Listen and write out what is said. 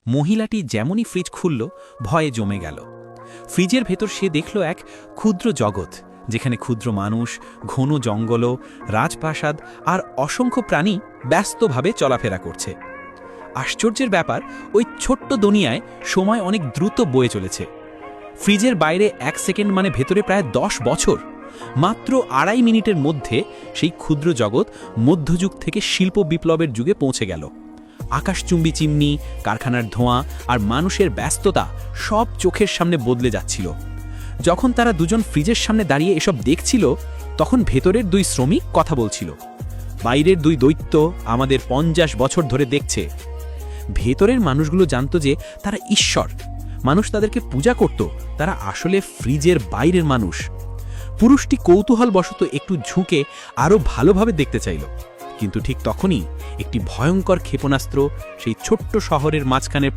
মহিলাটি যেমনই ফ্রিজ খুলল, ভয়ে জমে গেল। ফ্রিজের ভেতর সে দেখল এক ক্ষুদ্র জগৎ, যেখানে ক্ষুদ্র মানুষ, ঘন জঙ্গল, রাজপ্রাসাদ আর অসংখ্য প্রাণী ব্যস্তভাবে চলাফেরা করছে। আশ্চর্যের ব্যাপার, ওই ছোট্ট দুনিয়ায় সময় অনেক দ্রুত বয়ে চলেছে। ফ্রিজের বাইরে 1 সেকেন্ড মানে ভেতরে প্রায় 10 বছর। মাত্র 2.5 মিনিটের মধ্যে সেই ক্ষুদ্র জগৎ মধ্যযুগ থেকে শিল্প বিপ্লবের যুগে পৌঁছে গেল। আকাশচুম্বী চিমনি, কারখানার ধোঁয়া আর মানুষের ব্যস্ততা সব চোখের সামনে বদলে যাচ্ছিল। যখন তারা দুজন ফ্রিজের সামনে দাঁড়িয়ে এসব দেখছিল, তখন ভেতরের 2 শ্রমিক কথা বলছিল। বাইরের 2 দৈত্য আমাদের 50 বছর ধরে দেখছে। ভেতরের মানুষগুলো জানত যে তারা ঈশ্বর, মানুষ তাদেরকে পূজা করত, তারা আসলে ফ্রিজের বাইরের মানুষ। পুরুষটি কৌতূহলবশত একটু ঝুঁকে আরও ভালোভাবে দেখতে চাইল, কিন্তু ঠিক তখনই একটি ভয়ঙ্কর ক্ষেপণাস্ত্র সেই ছোট্ট শহরের মাঝখানে